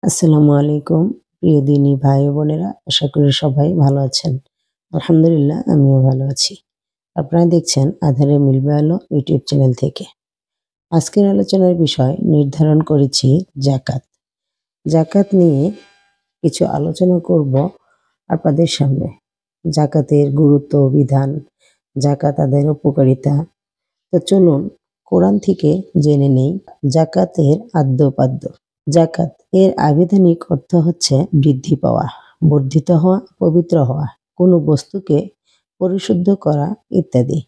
আসসালামু আলাইকুম প্রিয় দিনী ভাই ও বোনেরা, আশা করি সবাই ভালো আছেন। আলহামদুলিল্লাহ, আমিও ভালো আছি। আপনারা দেখছেন আঁধারে মিলবে আলো ইউটিউব চ্যানেল থেকে। আজকের আলোচনার বিষয় নির্ধারণ করেছি যাকাত। যাকাত নিয়ে কিছু আলোচনা করব আপনাদের সামনে। যাকাতের গুরুত্ব, বিধান, যাকাত আদায়ের উপকারিতা। তো চলুন কোরআন থেকে জেনে নেই যাকাতের আদ্যপাদ্য। যাকাত এর আবিধানিক অর্থ হচ্ছে বৃদ্ধি পাওয়া, বর্ধিত হওয়া, পবিত্র হওয়া, কোনো বস্তুকে পরিশুদ্ধ করা ইত্যাদি।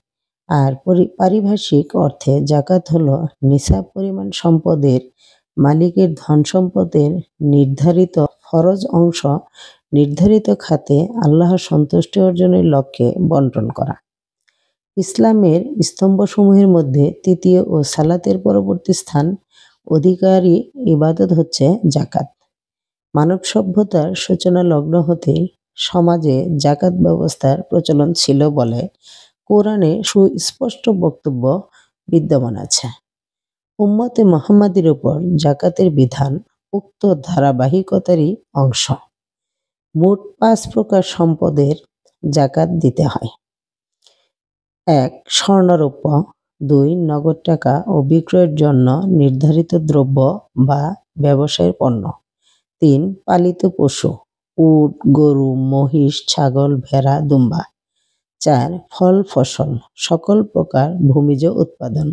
আর পারিভাষিক অর্থে যাকাত হলো নিসাব পরিমাণ সম্পদের মালিকের ধন সম্পদের নির্ধারিত ফরজ অংশ নির্ধারিত খাতে আল্লাহর সন্তুষ্টি অর্জনের লক্ষ্যে বন্টন করা। ইসলামের স্তম্ভসমূহের মধ্যে তৃতীয় ও সালাতের পরবর্তী স্থান অধিকারী ইবাদত হচ্ছে যাকাত। মানব সভ্যতার সূচনা লগ্ন হতেই সমাজে যাকাত ব্যবস্থার প্রচলন ছিল বলে কোরআনে সুস্পষ্ট বক্তব্য বিদ্যমান আছে। উম্মতে মুহাম্মাদের উপর যাকাতের বিধান উক্ত ধারাবাহিকতারই অংশ। মোট 5 প্রকার সম্পদের যাকাত দিতে হয়। 1. স্বর্ণরৌপ্য। 2. নগদ টাকা ও বিক্রয়ের জন্য নির্ধারিত দ্রব্য বা ব্যবসায়ের পণ্য। 3. পালিত পশু, উট, গরু, মহিষ, ছাগল, ভেড়া, দুম্বা। 4. ফল ফসল, সকল প্রকার ভূমিজ উৎপাদন।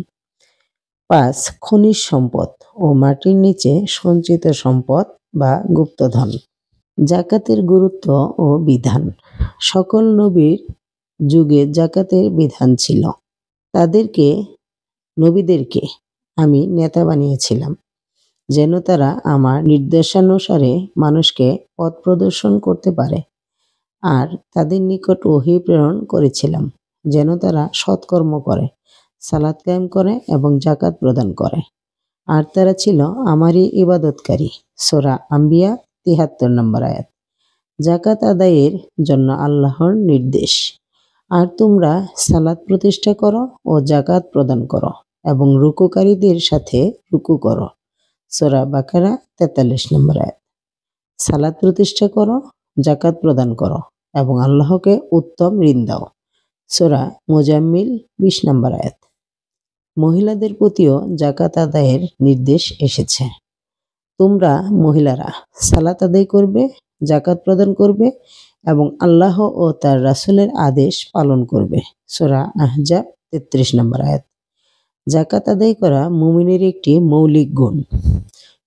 5. খনিজ সম্পদ ও মাটির নিচে সঞ্চিত সম্পদ বা গুপ্তধন। যাকাতের গুরুত্ব ও বিধান। সকল নবীর যুগে যাকাতের বিধান ছিল। নবীদেরকে আমি নেতা বানিয়েছিলাম, যেন তারা আমার নির্দেশানুসারে মানুষকে পথ প্রদর্শন করতে পারে। আর তাদের নিকট ওহী প্রেরণ করেছিলাম, যেন তারা সৎকর্ম করে, সালাত কায়েম করে এবং যাকাত প্রদান করে। আর তারা ছিল আমারই ইবাদতকারী। সূরা আম্বিয়া ৭৩ নম্বর আয়াত। যাকাত আদায়ের জন্য আল্লাহর নির্দেশ। আর তোমরা সালাত প্রতিষ্ঠা করো ও যাকাত প্রদান করো এবং রুকুকারীদের সাথে রুকু করো। সূরা বাকারা ৪৩ নম্বর আয়াত। সালাত প্রতিষ্ঠা করো, যাকাত প্রদান করো এবং আল্লাহকে উত্তম ঋণ দাও। সূরা মুজাম্মিল ২০ নম্বর আয়াত। মহিলাদের প্রতিও যাকাত আদায়ের নির্দেশ এসেছে। তোমরা মহিলারা সালাত আদায় করবে, যাকাত প্রদান করবে এবং আল্লাহ ও তার রাসূলের আদেশ পালন করবে। সূরা আহজাব ৩৩ নম্বর আয়াত। যাকাত আদায় করা মুমিনের একটি মৌলিক গুণ।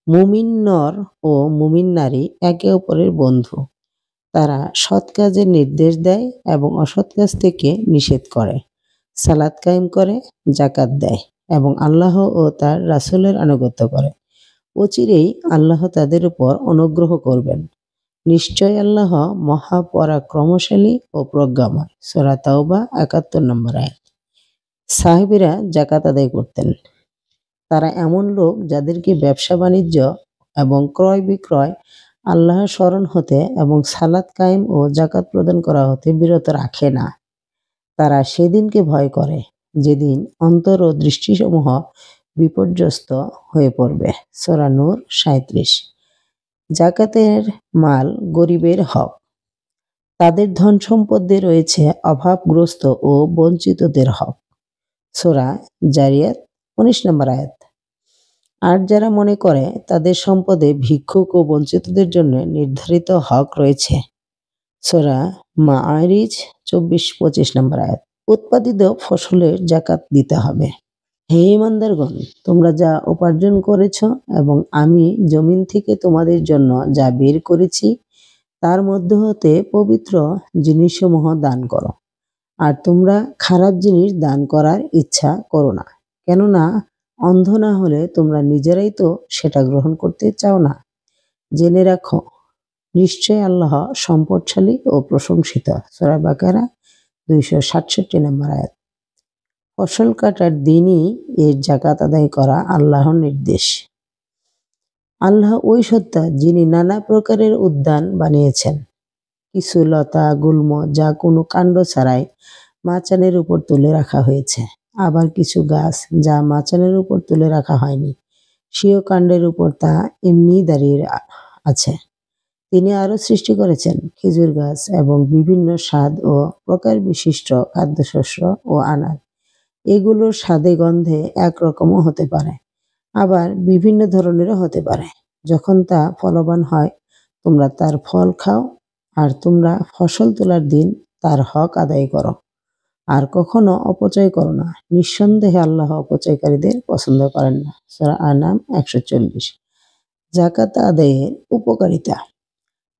মুমিন নর ও মুমিন নারী একে অপরের বন্ধু। তারা সৎ কাজের নির্দেশ দেয় এবং অসৎ কাজ থেকে নিষেধ করে, সালাত কায়েম করে, যাকাত দেয় এবং আল্লাহ ও তার রাসূলের আনুগত্য করে। অচিরেই আল্লাহ তাদের উপর অনুগ্রহ করবেন। নিশ্চয় আল্লাহ মহাপরাক্রমশালী ও প্রজ্ঞাময়। সূরা তাওবা ৭১ নম্বর আয়াত। সাহাবীরা যাকাত আদায় করতেন। তারা এমন লোক যাদেরকে ব্যবসা বাণিজ্য এবং ক্রয় বিক্রয় আল্লাহর স্মরণ হতে এবং সালাত কায়েম ও যাকাত প্রদান করা হতে বিরত রাখে না। তারা সেদিনকে ভয় করে যেদিন অন্তর ও দৃষ্টিসমূহ বিপর্যস্ত হয়ে পড়বে। সূরা নূর ৩৭। যাকাতের মাল গরিবের হক। তাদের ধন সম্পদে রয়েছে অভাবগ্রস্ত ও বঞ্চিতদের হক। সূরা জারিয়াত ১৯ নম্বর আয়াত। আর যারা মনে করে তাদের সম্পদে ভিক্ষুক ও বঞ্চিতদের জন্য নির্ধারিত হক রয়েছে। সূরা মাআরিজ ২৪-২৫ নম্বর আয়াত। উৎপাদিত ফসলের যাকাত দিতে হবে। হে ঈমানদারগণ, তোমরা যা উপার্জন করেছ এবং আমি জমিন থেকে তোমাদের জন্য যা বের করেছি তার মধ্য হতে পবিত্র জিনিসসমূহ দান করো। আর তোমরা খারাপ জিনিস দান করার ইচ্ছা করো না, কেননা অন্ধ না হলে তোমরা নিজেরাই তো সেটা গ্রহণ করতে চাও না। জেনে রাখো, নিশ্চয় আল্লাহ সম্পদশালী ও প্রশংসিত। সূরা বাকারা ২৬৭ নম্বর আয়াত। ফসল কাটার দিনই এর যাকাত আদায় করা আল্লাহর নির্দেশ। আল্লাহ ওই সত্তা যিনি নানা প্রকারের উদ্যান বানিয়েছেন, কিছু লতা গুল্ম যা কোনো কাণ্ড ছাড়াই মাচানের উপর তুলে রাখা হয়েছে, আবার কিছু গাছ যা মাচানের উপর তুলে রাখা হয়নি, স্বীয় কাণ্ডের উপর তা এমনি দাঁড়িয়ে আছে। তিনি আরো সৃষ্টি করেছেন খেজুর গাছ এবং বিভিন্ন স্বাদ ও প্রকার বিশিষ্ট খাদ্যশস্য ও আনাজ। এগুলোর স্বাদে গন্ধে একরকমও হতে পারে, আবার বিভিন্ন ধরনেরও হতে পারে। যখন তা ফলবান হয় তোমরা তার ফল খাও, আর তোমরা ফসল তোলার দিন তার হক আদায় করো, আর কখনো অপচয় করো না। নিঃসন্দেহে আল্লাহ অপচয়কারীদের পছন্দ করেন না। সূরা আনাম ১৪০। যাকাত আদায়ের উপকারিতা।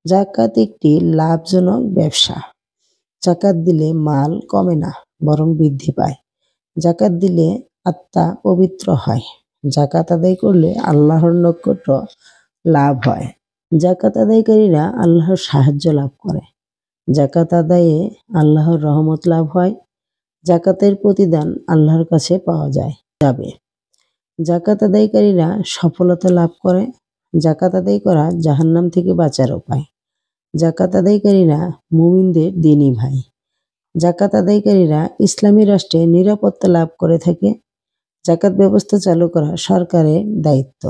যাকাত একটি লাভজনক ব্যবসা। যাকাত দিলে মাল কমে না, বরং বৃদ্ধি পায়। যাকাত দিলে আত্মা পবিত্র হয়। যাকাত আদায় করলে আল্লাহর নৈকট্য লাভ হয়। যাকাত আদায়কারীরা আল্লাহর সাহায্য লাভ করে। যাকাত আদায়ে আল্লাহর রহমত লাভ হয়। যাকাতের প্রতিদান আল্লাহর কাছে পাওয়া যাবে। যাকাত আদায়কারীরা সফলতা লাভ করে। যাকাত আদায় করা জাহান্নাম থেকে বাঁচার উপায়। যাকাত আদায়কারীরা মুমিনদের দ্বীনী ভাই। যাকাত আদায়কারীরা ইসলামী রাষ্ট্রে নিরাপত্তা লাভ করে থাকে। যাকাত ব্যবস্থা চালু করা সরকারের দায়িত্ব।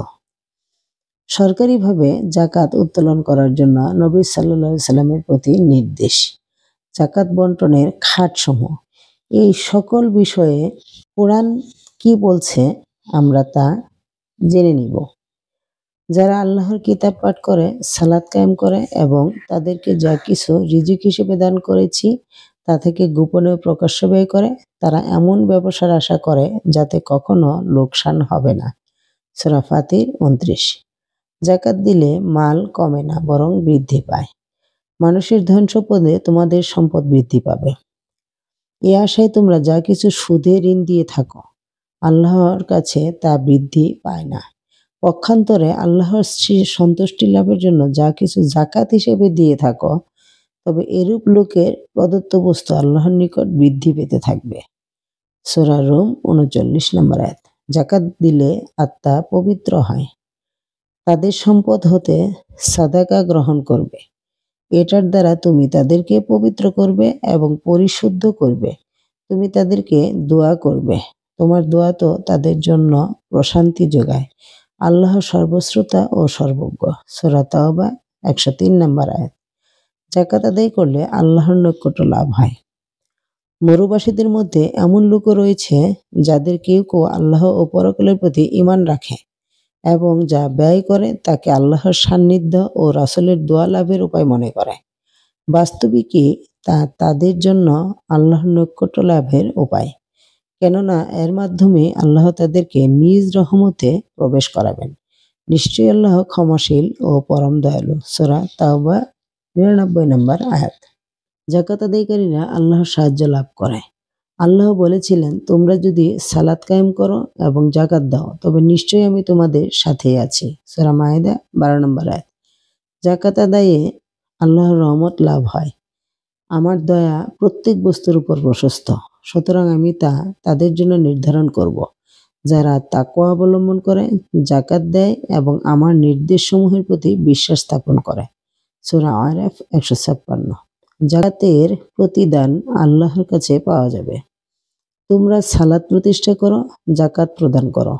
সরকারিভাবে যাকাত উত্তোলন করার জন্য নবী সাল্লাল্লাহু আলাইহি সাল্লামের প্রতি নির্দেশ। যাকাত বন্টনের খাতসমূহ। এই সকল বিষয়ে কোরআন কি বলছে আমরা তা জেনে নিব। যারা আল্লাহর কিতাব পাঠ করে, সালাত কায়েম করে এবং তাদেরকে যা কিছু রিজিক হিসেবে দান করেছি তা থেকে গোপনে ও প্রকাশ্য ব্যয় করে, তারা এমন ব্যবসার আশা করে যাতে কখনো লোকসান হবে না। সূরা ফাতির ২৯। যাকাত দিলে মাল কমে না, বরং বৃদ্ধি পায়। মানুষের ধন সম্পদে তোমাদের সম্পদ বৃদ্ধি পাবে। এ আশায় তোমরা যা কিছু সুদে ঋণ দিয়ে থাকো, আল্লাহর কাছে তা বৃদ্ধি পায় না। পক্ষান্তরে আল্লাহর সন্তুষ্টি লাভের জন্য যা কিছু যাকাত হিসেবে দিয়ে থাকো, তবে এরূপ লোকের প্রদত্ত বস্তু আল্লাহর নিকট বৃদ্ধি পেতে থাকবে। সূরা রুম ৩৯ নম্বর আয়াত। যাকাত দিলে আত্মা পবিত্র হয়। তাদের সম্পদ হতে সাদাকা গ্রহণ করবে। এটার দ্বারা তুমি তাদেরকে পবিত্র করবে এবং পরিশুদ্ধ করবে। তুমি তাদেরকে দোয়া করবে। তোমার দোয়া তো তাদের জন্য প্রশান্তি যোগায়। আল্লাহ সর্বশ্রোতা ও সর্বজ্ঞ। সূরা তাওবা ১০৩ নম্বর আয়াত। যাকাত আদায় করলে আল্লাহর নৈকট্য লাভ হয়। মরুবাসীদের মধ্যে এমন লোকও রয়েছে যাদের কেউ কেউ আল্লাহ ও পরকালের প্রতি ঈমান রাখে এবং যা ব্যয় করে তাকে আল্লাহর সান্নিধ্য ও রাসূলের দোয়া লাভের উপায় মনে করে। বাস্তবিকই তা তাদের জন্য আল্লাহর নৈকট্য লাভের উপায়, কেননা এর মাধ্যমে আল্লাহ তাদেরকে নিজ রহমতে প্রবেশ করাবেন। নিশ্চয়ই আল্লাহ ক্ষমাশীল ও পরম দয়ালু। সূরা তাওবা ৯৯ নম্বর আয়াত। যাকাত আদায়কারীরা আল্লাহর সাহায্য লাভ করে। আল্লাহ বলেছিলেন, তোমরা যদি সালাত কায়েম করো এবং যাকাত দাও তবে নিশ্চয়ই আমি তোমাদের সাথেই আছি। সূরা মায়েদা ১২ নম্বর আয়াত। যাকাত আদায়ে আল্লাহর রহমত লাভ হয়। আমার দয়া প্রত্যেক বস্তুর উপর প্রশস্ত, সুতরাং আমি তা তাদের জন্য নির্ধারণ করব, যারা তাকওয়া অবলম্বন করে, যাকাত দেয় এবং আমার নির্দেশসমূহের প্রতি বিশ্বাস স্থাপন করে। সূরা আরাফ ১৫৬। যাকাতের প্রতিদান আল্লাহর কাছে পাওয়া যাবে। তোমরা সালাত প্রতিষ্ঠা করো, যাকাত প্রদান করো,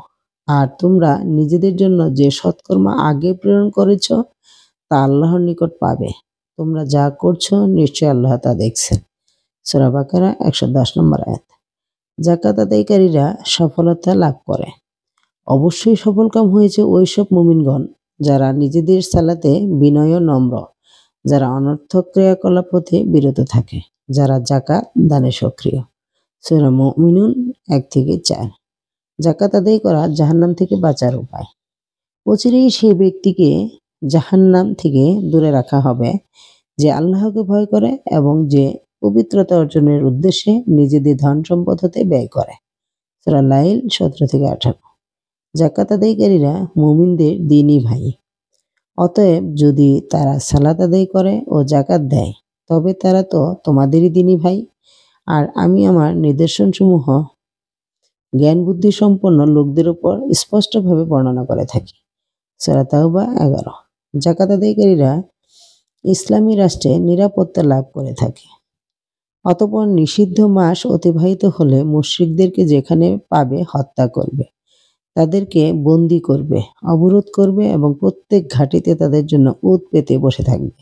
আর তোমরা নিজেদের জন্য যে সৎকর্ম আগে প্রেরণ করেছ তা আল্লাহর নিকট পাবে। তোমরা যা করছো নিশ্চয়ই আল্লাহ তা দেখছেন। সূরা বাকারা ১১০ নম্বর আয়াত। যাকাত আদায়কারীরা সফলতা লাভ করে। অবশ্যই সফলকাম হয়েছে ওইসব মুমিনগণ যারা নিজেদের সালাতে বিনয় ও নম্র, যারা অনর্থক ক্রিয়াকলাপ হতে বিরত থাকে, যারা যাকাত দানে সক্রিয়। সূরা মুমিনুন ১-৪। যাকাত আদায় করা জাহান্নাম থেকে বাঁচার উপায়। অচিরেই সেই ব্যক্তিকে জাহান্নাম থেকে দূরে রাখা হবে যে আল্লাহকে ভয় করে এবং যে পবিত্রতা অর্জনের উদ্দেশ্যে নিজেদের ধন সম্পদ হতে ব্যয় করে। সূরা লাইল ১৭-১৮। যাকাত আদায়কারীরা মুমিনদের দ্বীনী ভাই। অতএব যদি তারা সালাত আদায় করে ও যাকাত দেয় তবে তারা তো তোমাদেরই দ্বীনী ভাই। আর আমি আমার নিদর্শনসমূহ জ্ঞান বুদ্ধি সম্পন্ন লোকদের উপর স্পষ্টভাবে বর্ণনা করে থাকি। সূরা তাওবা ১১। যাকাত আদায়কারীরা ইসলামী রাষ্ট্রে নিরাপত্তা লাভ করে থাকে। অতঃপর নিষিদ্ধ মাস অতিবাহিত হলে মুশরিকদেরকে যেখানে পাবে হত্যা করবে। তাদেরকে বন্দী করবে, অবরোধ করবে এবং প্রত্যেক ঘাঁটিতে তাদের জন্য উট পেতে বসে থাকবে।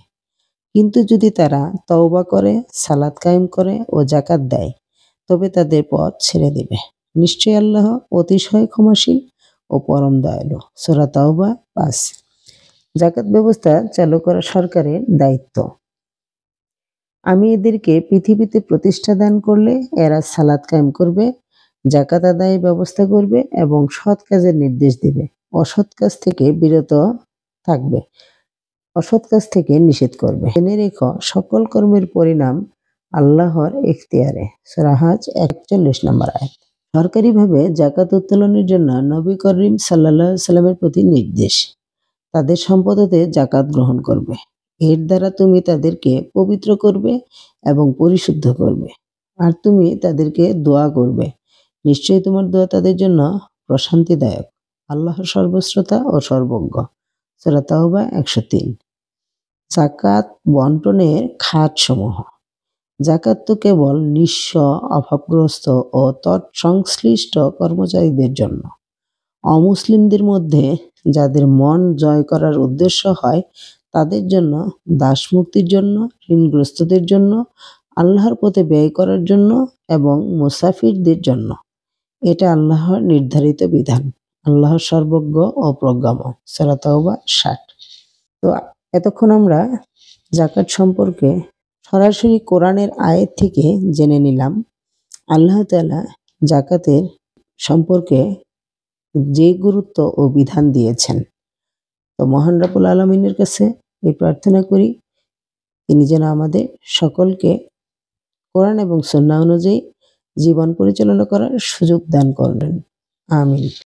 কিন্তু যদি তারা তওবা করে, সালাত কায়েম করে ও যাকাত দেয়, তবে তাদের পথ ছেড়ে দেবে। নিশ্চয়ই আল্লাহ অতিশয় ক্ষমাশীল ও পরম দয়ালু। সূরা তাওবা ৫। যাকাত ব্যবস্থা চালু করা সরকারের দায়িত্ব। আমি এদেরকে পৃথিবীতে প্রতিষ্ঠা দান করলে এরা সালাত কায়েম করবে, যাকাত আদায়ের ব্যবস্থা করবে এবং সৎ কাজের নির্দেশ দেবে, অসৎ কাজ থেকে বিরত থাকবে, অসৎ কাজ থেকে নিষেধ করবে। জেনে রেখো, সকল কর্মের পরিণাম আল্লাহর এখতিয়ারে। সূরা হজ ৪১ নম্বর আয়াত। সরকারিভাবে যাকাত উত্তোলনের জন্য নবী করিম সাল্লাল্লাহু আলাইহি সাল্লামের প্রতি নির্দেশ। তাদের সম্পদ হতে যাকাত গ্রহণ করবে। এর দ্বারা তুমি তাদেরকে পবিত্র করবে এবং পরিশুদ্ধ করবে। আর তুমি তাদেরকে দোয়া করবে। নিশ্চয়ই তোমার দোয়া তাদের জন্য প্রশান্তিদায়ক। আল্লাহ সর্বশ্রোতা ও সর্বজ্ঞ। সূরা তাওবা ১০৩। যাকাত বন্টনের খাতসমূহ। যাকাত তো কেবল নিঃস্ব, অভাবগ্রস্ত ও তৎসংশ্লিষ্ট কর্মচারীদের জন্য। অমুসলিমদের মধ্যে যাদের মন জয় করার উদ্দেশ্য হয় তাদের জন্য, দাসমুক্তির জন্য, ঋণগ্রস্তদের জন্য, আল্লাহর পথে ব্যয় করার জন্য এবং মুসাফিরদের জন্য। এটা আল্লাহর নির্ধারিত বিধান। আল্লাহ সর্বজ্ঞ ও প্রজ্ঞাময়। সূরা তাওবা ৬০। তো এতক্ষণ আমরা যাকাত সম্পর্কে সরাসরি কোরআনের আয়াত থেকে জেনে নিলাম আল্লাহ তাআলা যাকাতের সম্পর্কে যে গুরুত্ব ও বিধান দিয়েছেন। তো মহান রব্বুল আলামিনের কাছে এই প্রার্থনা করি, তিনি যেন আমাদের সকলকে কোরআন এবং সুন্নাহ অনুযায়ী জীবন পরিচালনা করার সুযোগ দান করবেন। আমিন।